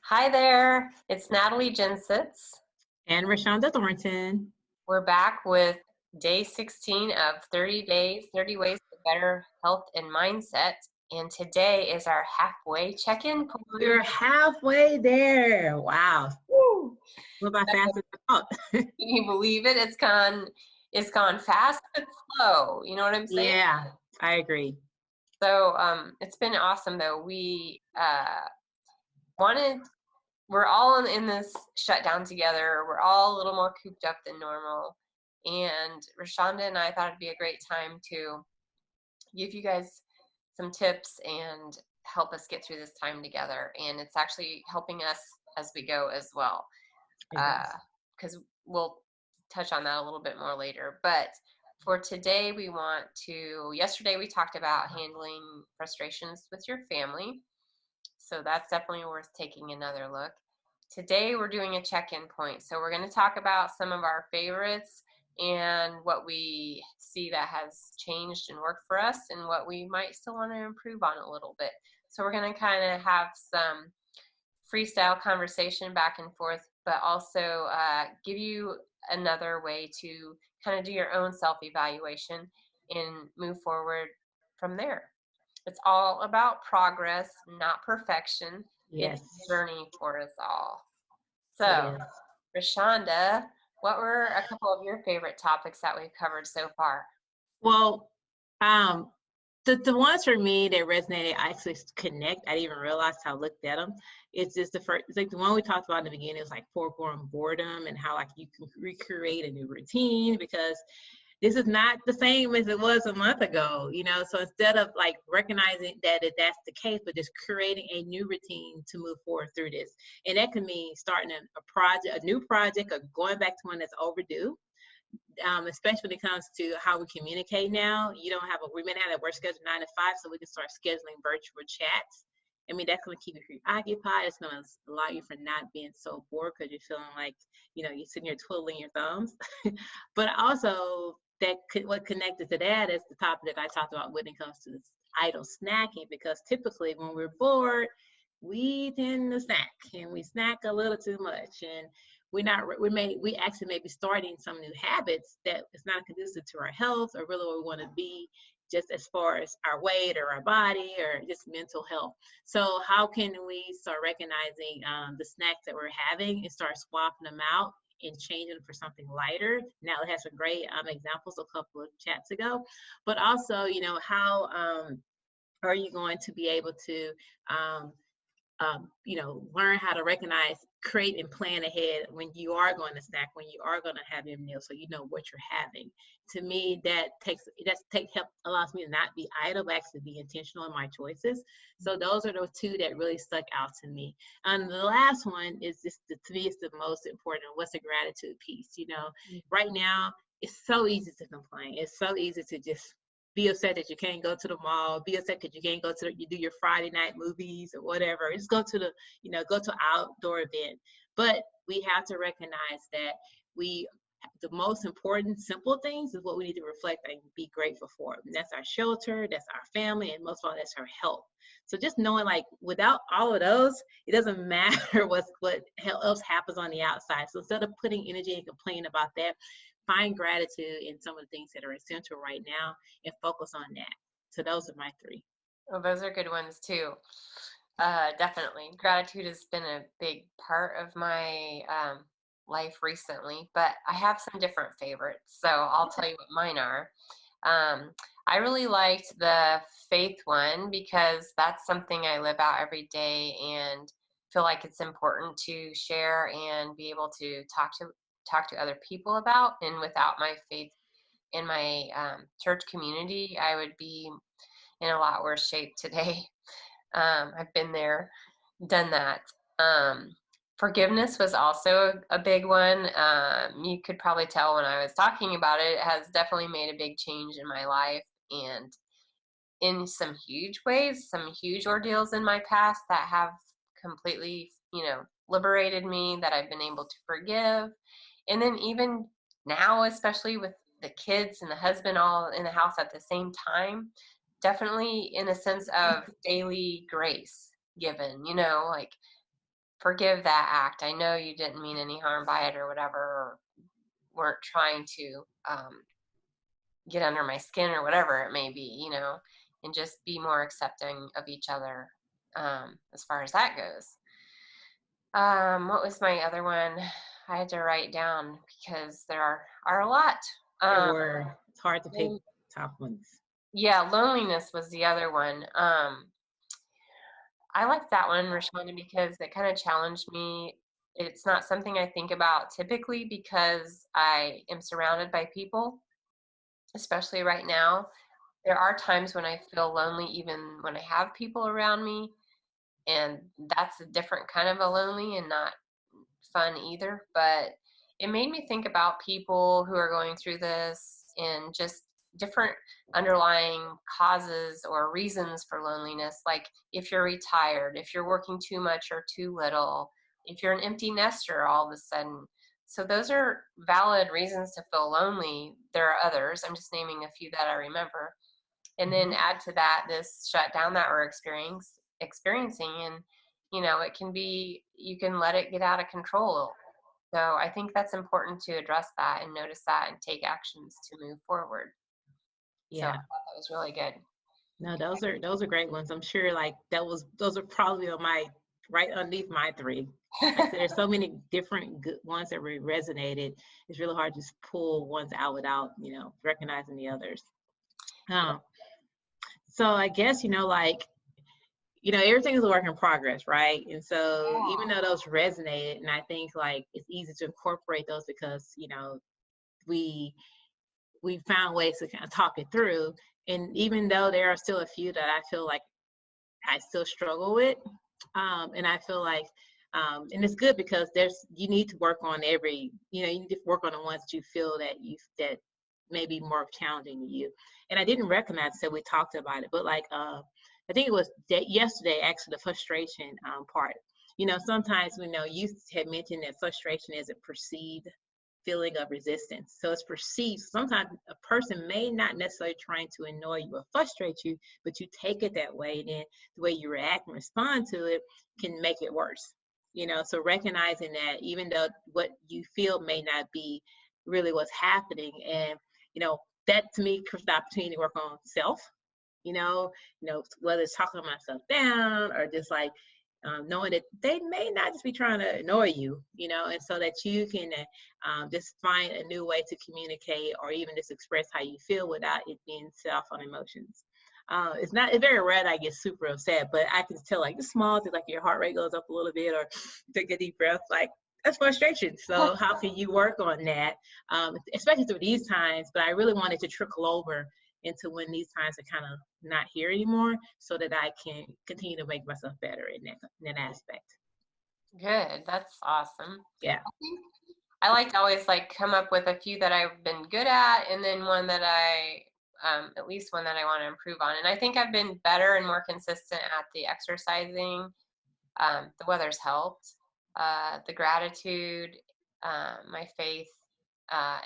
Hi there, it's Natalie Jensitz. And Rashonda Thornton. We're back with day 16 of 30 days, 30 ways to better health and mindset. And today is our halfway check-in point. We're halfway there. Wow. Woo! Went by So, fast as I thought. can you believe it? It's gone fast but slow. You know what I'm saying? Yeah, I agree. So it's been awesome though. Wanted we're all in this shutdown together. We're all a little more cooped up than normal. And Rashonda and I thought it'd be a great time to give you guys some tips and help us get through this time together. And it's actually helping us as we go as well. It is. Because we'll touch on that a little bit more later. But for today, yesterday we talked about handling frustrations with your family. So that's definitely worth taking another look. Today we're doing a check-in point. So we're going to talk about some of our favorites and what we see that has changed and worked for us and what we might still want to improve on a little bit. So we're going to kind of have some freestyle conversation back and forth, but also give you another way to kind of do your own self-evaluation and move forward from there. It's all about progress, not perfection. It's a Yes, journey for us all. it So, is. Rashonda, what were a couple of your favorite topics that we've covered so far? Well, um, the ones for me that resonated, I actually connect. I didn't even realize how I looked at them. It's just the first. It's like the one we talked about in the beginning. It was like foregoing boredom and how like you can recreate a new routine because this is not the same as it was a month ago, so instead of like recognizing that's the case, but just creating a new routine to move forward through this. And that could mean starting a new project, or going back to one that's overdue. Especially when it comes to how we communicate now. You don't have we may not have a work schedule 9 to 5, so we can start scheduling virtual chats. I mean, that's going to keep you preoccupied. It's going to allow you for not being so bored because you're feeling like, you're sitting here twiddling your thumbs. But also, what connected to that is the topic that I talked about when it comes to this idle snacking, because typically when we're bored, we tend to snack, and we snack a little too much, and we actually may be starting some new habits that is not conducive to our health or really where we want to be, just as far as our weight or our body or just mental health. So how can we start recognizing the snacks that we're having and start swapping them out and changing them for something lighter? Now, it has some great examples a couple of chats ago, but also, how are you going to be able to um, learn how to recognize, create, and plan ahead when you are going to snack, when you are going to have your meal, so you know what you're having. To me, help allows me to not be idle, but actually be intentional in my choices. So those are the two that really stuck out to me. And the last one is to me, it's the most important. What's a gratitude piece? Right now it's so easy to complain. It's so easy to just be upset that you can't go to the mall, be upset that you can't you do your Friday night movies or whatever. Just go to go to an outdoor event. But we have to recognize that the most important simple things is what we need to reflect and be grateful for. And that's our shelter, that's our family, and most of all, that's our health. So just knowing, like, without all of those, it doesn't matter what else happens on the outside. So instead of putting energy and complaining about that, find gratitude in some of the things that are essential right now and focus on that. So those are my three. Well, those are good ones too. Definitely. Gratitude has been a big part of my life recently, but I have some different favorites. So I'll tell you what mine are. Um, I really liked the faith one because that's something I live out every day and feel like it's important to share and be able to talk to other people about. And without my faith in my church community, I would be in a lot worse shape today. I've been there, done that. Forgiveness was also a big one. You could probably tell when I was talking about it, it has definitely made a big change in my life and in some huge ways, some huge ordeals in my past that have completely, liberated me, that I've been able to forgive. And then even now, especially with the kids and the husband all in the house at the same time, definitely in a sense of daily grace given, like forgive that act. I know you didn't mean any harm by it or whatever, or weren't trying to get under my skin or whatever it may be, and just be more accepting of each other as far as that goes. What was my other one? I had to write down because there are a lot. There Um, were, it's hard to pick top ones. yeah, loneliness was the other one. I liked that one, Rashonda, because it kind of challenged me. It's not something I think about typically because I am surrounded by people, especially right now. There are times when I feel lonely, even when I have people around me, and that's a different kind of a lonely and not fun either. But it made me think about people who are going through this and just different underlying causes or reasons for loneliness. Like if you're retired, if you're working too much or too little, if you're an empty nester all of a sudden. So those are valid reasons to feel lonely. There are others. I'm just naming a few that I remember. And then add to that this shutdown that we're experiencing, and it can be, you can let it get out of control. So I think that's important to address that and notice that and take actions to move forward. So I Yeah. thought that was really good. No, those are great ones. I'm sure like those are probably on my right underneath my three. Like I said, there's so many different good ones that resonated. It's really hard to just pull ones out without, recognizing the others. Um, so I guess, like, everything is a work in progress, right? And so even though those resonated, and I think like it's easy to incorporate those because, we we found ways to kind of talk it through. And even though there are still a few that I feel like I still struggle with, and I feel like, and it's good because you need to work on you need to work on the ones that you feel that may be more challenging to you. And I didn't recognize that we talked about it, but like, I think it was yesterday, actually, the frustration part. Sometimes you had mentioned that frustration is a perceived feeling of resistance. So it's perceived. Sometimes a person may not necessarily trying to annoy you or frustrate you, but you take it that way. And then the way you react and respond to it can make it worse. So recognizing that even though what you feel may not be really what's happening, and that to me creates the opportunity to work on self. Whether it's talking myself down or just like knowing that they may not just be trying to annoy you, and so that you can just find a new way to communicate or even just express how you feel without it being set off on emotions. It's very rare that I get super upset, but I can tell like the small things, like your heart rate goes up a little bit or take a deep breath, like that's frustration. So how can you work on that, especially through these times? But I really wanted to trickle over into when these times are kind of not here anymore so that I can continue to make myself better in that aspect. Good. That's awesome. Yeah. I think I like to always like come up with a few that I've been good at, and then one that at least one that I want to improve on. And I think I've been better and more consistent at the exercising. The weather's helped. The gratitude, my faith,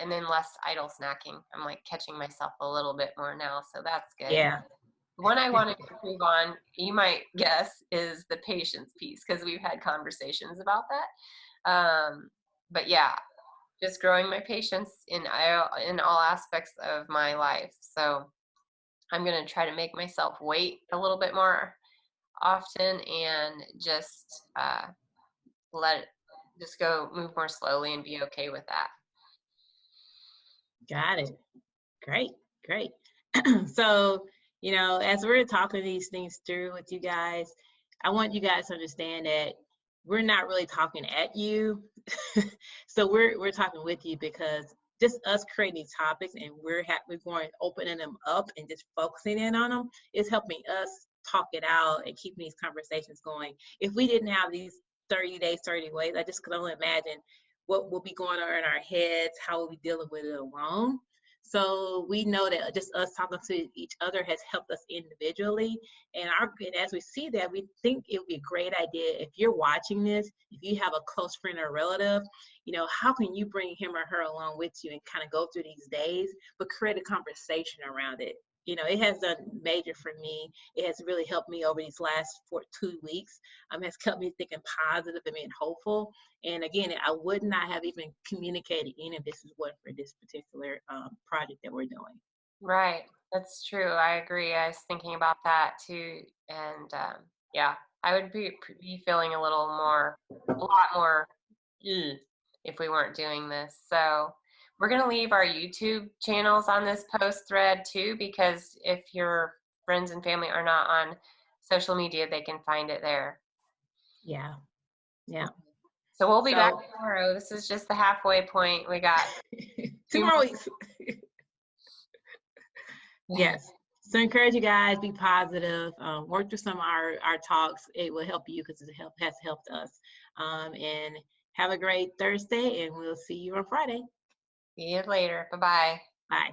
and then less idle snacking. I'm like catching myself a little bit more now, so that's good. Yeah. One I want to improve on, you might guess, is the patience piece because we've had conversations about that. But yeah, just growing my patience in all aspects of my life. So I'm going to try to make myself wait a little bit more often and just let it just move more slowly and be okay with that. Got it. Great. So, as we're talking these things through with you guys, I want you guys to understand that we're not really talking at you. So we're talking with you because just us creating these topics and we're going opening them up and just focusing in on them is helping us talk it out and keeping these conversations going. If we didn't have these 30 days, 30 ways, I just could only imagine what will be going on in our heads, how we'll be dealing with it alone. So we know that just us talking to each other has helped us individually. And as we see that, we think it would be a great idea if you're watching this, if you have a close friend or relative, how can you bring him or her along with you and kind of go through these days, but create a conversation around it. it has done major for me. It has really helped me over these last 2 weeks. Has kept me thinking positive and being hopeful. And again, I would not have even communicated any of this as well for this particular project that we're doing. Right. That's true. I agree. I was thinking about that too. And yeah, I would be feeling a lot more "Ugh," if we weren't doing this. So we're going to leave our YouTube channels on this post thread too, because if your friends and family are not on social media, they can find it there. Yeah, yeah. So we'll be back So tomorrow. This is just the halfway point. We got two two more weeks. more. Yes. So encourage you guys, be positive, work through some of our talks. It will help you because has helped us. And have a great Thursday, and we'll see you on Friday. See you later. Bye bye. Bye.